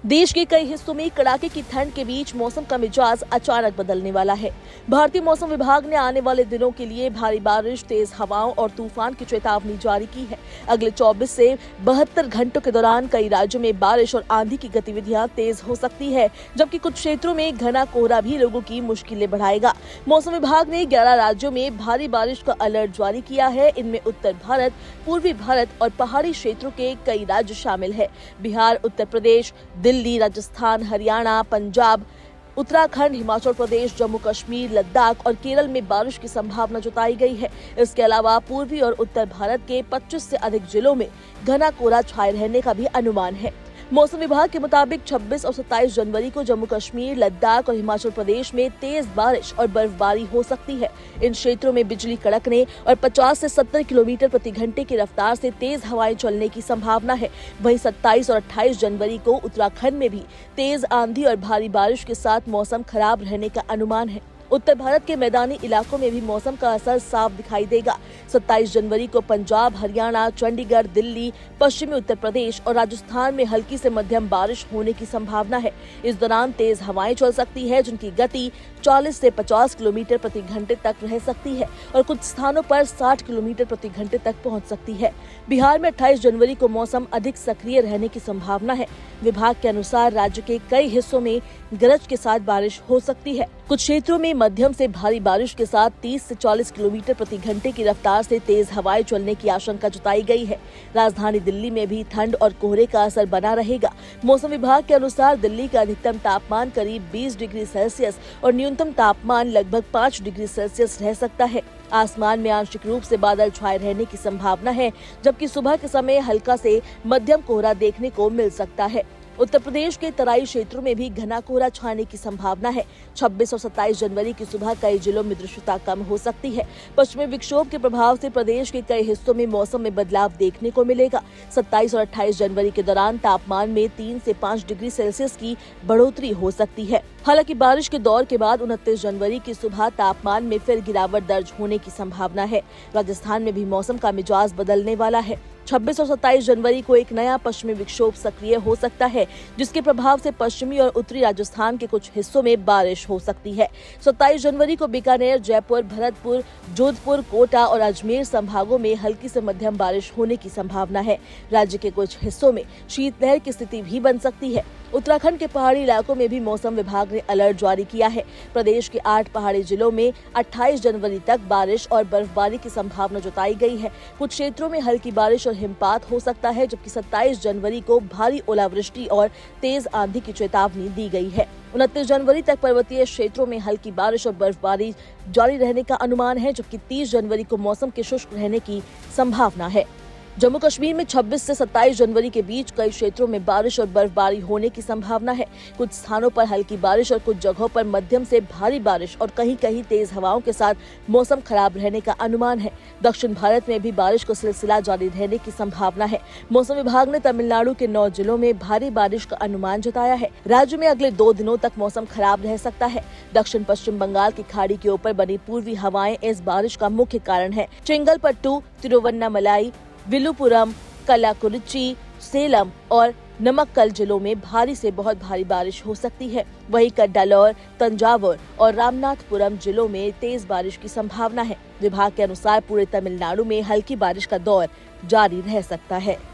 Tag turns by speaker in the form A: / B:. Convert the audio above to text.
A: देश के कई हिस्सों में कड़ाके की ठंड के बीच मौसम का मिजाज अचानक बदलने वाला है। भारतीय मौसम विभाग ने आने वाले दिनों के लिए भारी बारिश, तेज हवाओं और तूफान की चेतावनी जारी की है। अगले 24 से 72 घंटों के दौरान कई राज्यों में बारिश और आंधी की गतिविधियां तेज हो सकती है, जबकि कुछ क्षेत्रों में घना कोहरा भी लोगों की मुश्किलें बढ़ाएगा। मौसम विभाग ने 11 राज्यों में भारी बारिश का अलर्ट जारी किया है। इनमें उत्तर भारत, पूर्वी भारत और पहाड़ी क्षेत्रों के कई राज्य शामिल है। बिहार, उत्तर प्रदेश, दिल्ली, राजस्थान, हरियाणा, पंजाब, उत्तराखंड, हिमाचल प्रदेश, जम्मू कश्मीर, लद्दाख और केरल में बारिश की संभावना जताई गई है। इसके अलावा पूर्वी और उत्तर भारत के 25 से अधिक जिलों में घना कोहरा छाए रहने का भी अनुमान है। मौसम विभाग के मुताबिक 26 और 27 जनवरी को जम्मू कश्मीर, लद्दाख और हिमाचल प्रदेश में तेज बारिश और बर्फबारी हो सकती है। इन क्षेत्रों में बिजली कड़कने और 50 से 70 किलोमीटर प्रति घंटे की रफ्तार से तेज हवाएं चलने की संभावना है। वहीं 27 और 28 जनवरी को उत्तराखंड में भी तेज आंधी और भारी बारिश के साथ मौसम खराब रहने का अनुमान है। उत्तर भारत के मैदानी इलाकों में भी मौसम का असर साफ दिखाई देगा। 27 जनवरी को पंजाब, हरियाणा, चंडीगढ़, दिल्ली, पश्चिमी उत्तर प्रदेश और राजस्थान में हल्की से मध्यम बारिश होने की संभावना है। इस दौरान तेज हवाएं चल सकती है, जिनकी गति 40 से 50 किलोमीटर प्रति घंटे तक रह सकती है और कुछ स्थानों पर 60 किलोमीटर प्रति घंटे तक पहुंच सकती है। बिहार में 28 जनवरी को मौसम अधिक सक्रिय रहने की संभावना है। विभाग के अनुसार राज्य के कई हिस्सों में गरज के साथ बारिश हो सकती है। कुछ क्षेत्रों में मध्यम से भारी बारिश के साथ 30 से 40 किलोमीटर प्रति घंटे की रफ्तार से तेज हवाएं चलने की आशंका जताई गई है। राजधानी दिल्ली में भी ठंड और कोहरे का असर बना रहेगा। मौसम विभाग के अनुसार दिल्ली का अधिकतम तापमान करीब 20 डिग्री सेल्सियस और न्यूनतम तापमान लगभग 5 डिग्री सेल्सियस रह सकता है। आसमान में आंशिक रूप से बादल छाए रहने की संभावना है, जबकि सुबह के समय हल्का से मध्यम कोहरा देखने को मिल सकता है। उत्तर प्रदेश के तराई क्षेत्रों में भी घना कोहरा छाने की संभावना है। 26 और 27 जनवरी की सुबह कई जिलों में दृश्यता कम हो सकती है। पश्चिमी विक्षोभ के प्रभाव से प्रदेश के कई हिस्सों में मौसम में बदलाव देखने को मिलेगा। 27 और 28 जनवरी के दौरान तापमान में 3 से 5 डिग्री सेल्सियस की बढ़ोतरी हो सकती है। हालांकि बारिश के दौर के बाद 29 जनवरी की सुबह तापमान में फिर गिरावट दर्ज होने की संभावना है। राजस्थान में भी मौसम का मिजाज बदलने वाला है। 26 और 27 जनवरी को एक नया पश्चिमी विक्षोभ सक्रिय हो सकता है, जिसके प्रभाव से पश्चिमी और उत्तरी राजस्थान के कुछ हिस्सों में बारिश हो सकती है। 27 जनवरी को बीकानेर, जयपुर, भरतपुर, जोधपुर, कोटा और अजमेर संभागों में हल्की से मध्यम बारिश होने की संभावना है। राज्य के कुछ हिस्सों में शीतलहर की स्थिति भी बन सकती है। उत्तराखंड के पहाड़ी इलाकों में भी मौसम विभाग ने अलर्ट जारी किया है। प्रदेश के 8 पहाड़ी जिलों में 28 जनवरी तक बारिश और बर्फबारी की संभावना जताई गई है। कुछ क्षेत्रों में हल्की बारिश और हिमपात हो सकता है, जबकि 27 जनवरी को भारी ओलावृष्टि और तेज आंधी की चेतावनी दी गई है। 29 जनवरी तक पर्वतीय क्षेत्रों में हल्की बारिश और बर्फबारी जारी रहने का अनुमान है, जबकि 30 जनवरी को मौसम के शुष्क रहने की संभावना है। जम्मू कश्मीर में 26 से 27 जनवरी के बीच कई क्षेत्रों में बारिश और बर्फबारी होने की संभावना है। कुछ स्थानों पर हल्की बारिश और कुछ जगहों पर मध्यम से भारी बारिश और कहीं-कहीं तेज हवाओं के साथ मौसम खराब रहने का अनुमान है। दक्षिण भारत में भी बारिश का सिलसिला जारी रहने की संभावना है। मौसम विभाग ने तमिलनाडु के 9 जिलों में भारी बारिश का अनुमान जताया है। राज्य में अगले 2 दिनों तक मौसम खराब रह सकता है। दक्षिण पश्चिम बंगाल की खाड़ी के ऊपर बनी पूर्वी हवाएं इस बारिश का मुख्य कारण है। चेंगलपट्टू, तिरुवन्नामलाई, विलुपुरम, कलाकुरिची, सेलम और नमक्कल जिलों में भारी से बहुत भारी बारिश हो सकती है। वहीं कड्डालौर, तंजावुर और रामनाथपुरम जिलों में तेज बारिश की संभावना है। विभाग के अनुसार पूरे तमिलनाडु में हल्की बारिश का दौर जारी रह सकता है।